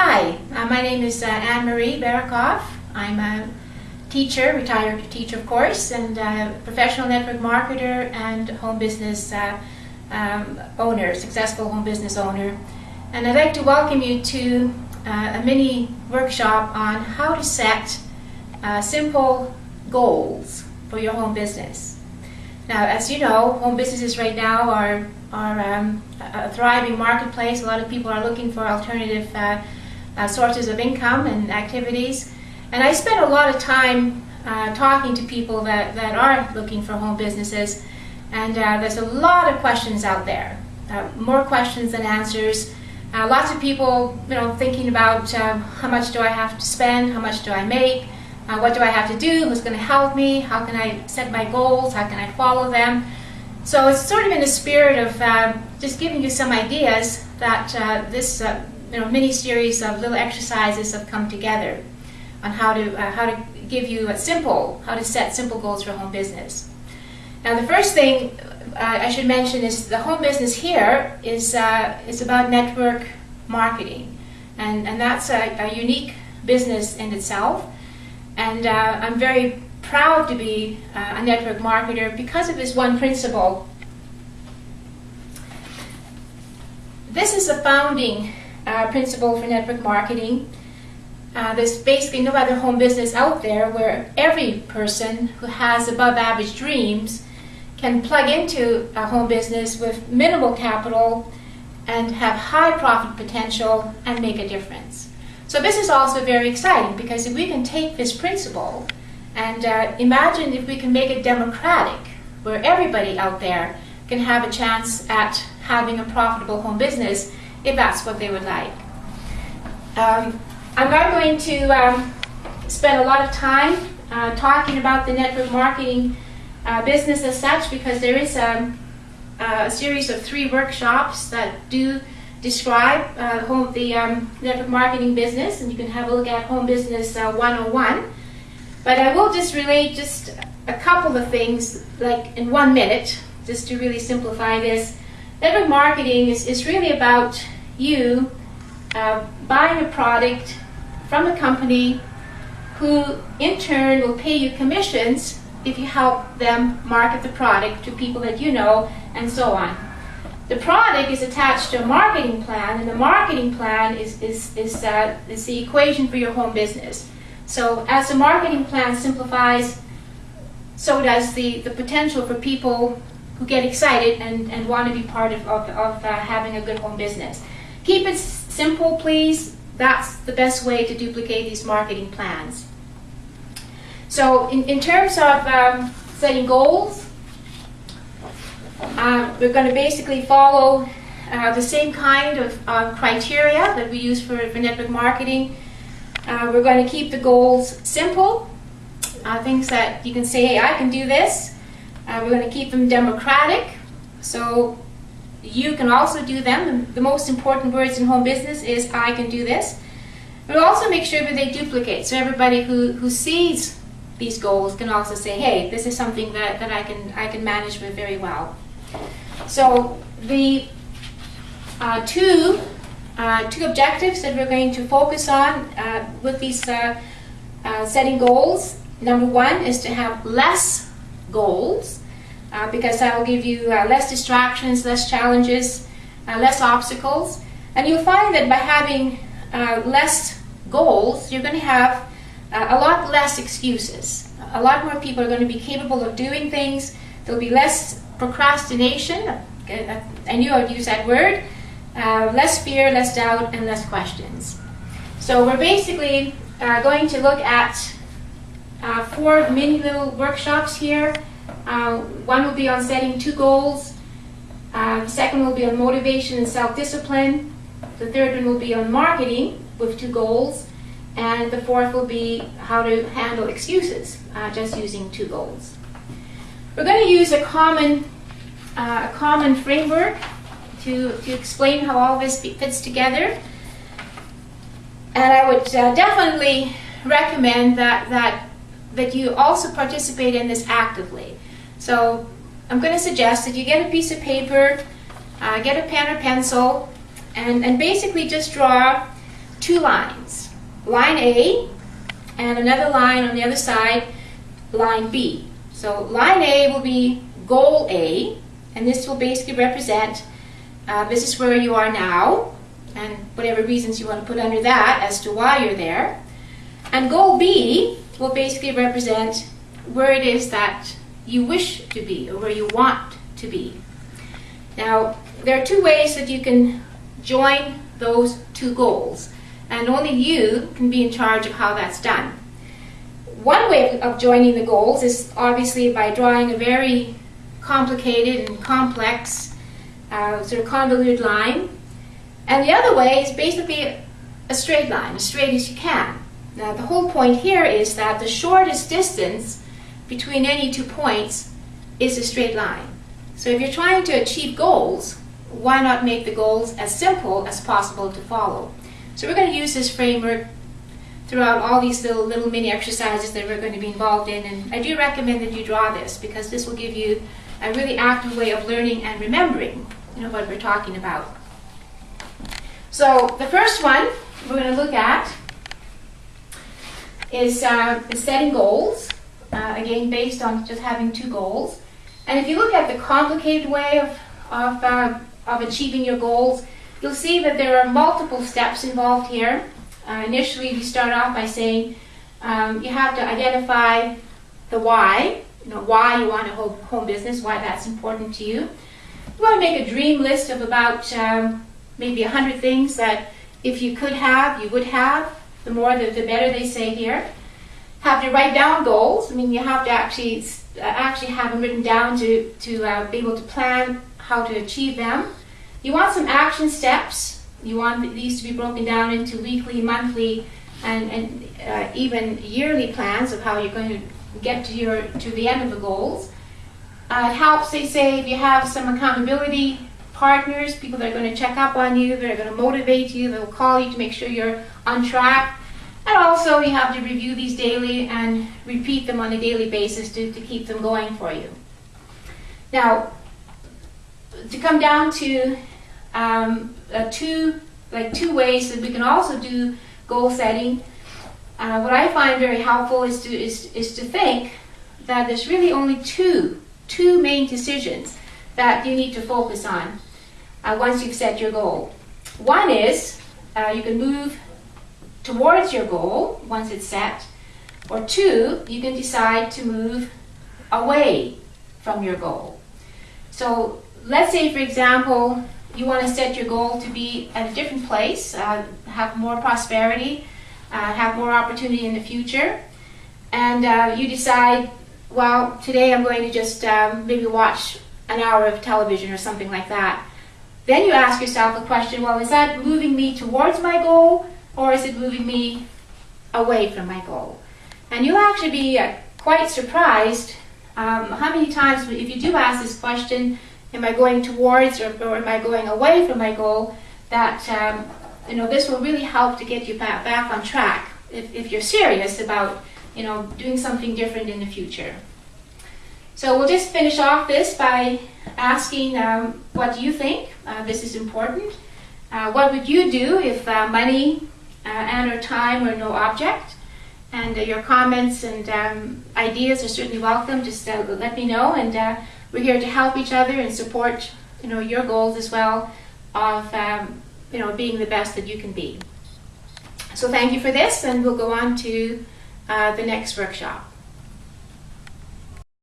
Hi, my name is Anne-Marie Barakoff. I'm a teacher, retired teacher of course, and professional network marketer and home business owner, successful home business owner. And I'd like to welcome you to a mini workshop on how to set simple goals for your home business. Now, as you know, home businesses right now are a thriving marketplace. A lot of people are looking for alternative sources of income and activities. And I spend a lot of time talking to people that are looking for home businesses. And there's a lot of questions out there, more questions than answers. Lots of people, thinking about how much do I have to spend, how much do I make, what do I have to do, who's going to help me, how can I set my goals, how can I follow them. So it's sort of in the spirit of just giving you some ideas that this mini series of little exercises have come together on how to give you how to set simple goals for home business. Now, the first thing I should mention is the home business here is about network marketing, and that's a unique business in itself. And I'm very proud to be a network marketer because of this one principle. This is a founding principle for network marketing. There's basically no other home business out there where every person who has above average dreams can plug into a home business with minimal capital and have high profit potential and make a difference. So this is also very exciting because if we can take this principle and imagine if we can make it democratic, where everybody out there can have a chance at having a profitable home business if that's what they would like. I'm not going to spend a lot of time talking about the network marketing business as such, because there is a series of 3 workshops that do describe the network marketing business, and you can have a look at Home Business 101. But I will just relate just a couple of things, like in 1 minute, just to really simplify this. Network marketing is really about you buying a product from a company who in turn will pay you commissions if you help them market the product to people that you know, and so on. The product is attached to a marketing plan, and the marketing plan is the equation for your home business. So as the marketing plan simplifies, so does the potential for people who get excited and want to be part of having a good home business. Keep it simple, please. That's the best way to duplicate these marketing plans. So in terms of setting goals, we're going to basically follow the same kind of criteria that we use for network marketing. We're going to keep the goals simple, things that you can say, hey, I can do this. We're going to keep them democratic, so you can also do them. And the most important words in home business is I can do this. We'll also make sure that they duplicate, so everybody who sees these goals can also say, hey, this is something that I can manage with very well. So the two objectives that we're going to focus on with these setting goals. Number 1 is to have less goals, because that will give you less distractions, less challenges, less obstacles. And you'll find that by having less goals, you're going to have a lot less excuses. A lot more people are going to be capable of doing things. There'll be less procrastination, I knew I would use that word, less fear, less doubt, and less questions. So we're basically going to look at 4 mini little workshops here. One will be on setting 2 goals. The second will be on motivation and self-discipline. The third one will be on marketing with 2 goals. And the fourth will be how to handle excuses, just using 2 goals. We're going to use a common framework to explain how all this fits together. And I would definitely recommend that you also participate in this actively. So I'm going to suggest that you get a piece of paper, get a pen or pencil, and basically just draw two lines, line A and another line on the other side, line B. So line A will be goal A, and this will basically represent this is where you are now, and whatever reasons you want to put under that as to why you're there. And goal B will basically represent where it is that you wish to be, or where you want to be. Now, there are two ways that you can join those two goals, and only you can be in charge of how that's done. One way of joining the goals is obviously by drawing a very complicated and complex sort of convoluted line, and the other way is basically a straight line, as straight as you can. Now, the whole point here is that the shortest distance between any 2 points is a straight line. So if you're trying to achieve goals, why not make the goals as simple as possible to follow? So we're going to use this framework throughout all these little mini exercises that we're going to be involved in, and I do recommend that you draw this, because this will give you a really active way of learning and remembering, what we're talking about. So the first one we're going to look at is setting goals, again based on just having two goals. And if you look at the complicated way of achieving your goals, you'll see that there are multiple steps involved here. Initially, we start off by saying you have to identify the why, why you want a home business, why that's important to you. You want to make a dream list of about maybe 100 things that if you could have, you would have. The more, the better, they say here. Have to write down goals. You have to actually have them written down to be able to plan how to achieve them. You want some action steps. You want these to be broken down into weekly, monthly, and even yearly plans of how you're going to get to the end of the goals. It helps, they say, if you have some accountability partners, people that are going to check up on you, that are going to motivate you, that will call you to make sure you're on track. And also, you have to review these daily and repeat them on a daily basis to keep them going for you. Now, to come down to two ways that we can also do goal setting, what I find very helpful is to think that there's really only two main decisions that you need to focus on once you've set your goal. One is you can move towards your goal once it's set, or two, you can decide to move away from your goal. So let's say, for example, you want to set your goal to be at a different place, have more prosperity, have more opportunity in the future, and you decide, well, today I'm going to just maybe watch an hour of television or something like that. Then you ask yourself the question, well, is that moving me towards my goal, or is it moving me away from my goal? And you'll actually be quite surprised how many times, if you do ask this question, am I going towards or am I going away from my goal, that this will really help to get you back on track if you're serious about doing something different in the future. So we'll just finish off this by asking, what do you think? This is important. What would you do if money and or time were no object? And your comments and ideas are certainly welcome. Just let me know, and we're here to help each other and support your goals as well of being the best that you can be. So thank you for this, and we'll go on to the next workshop.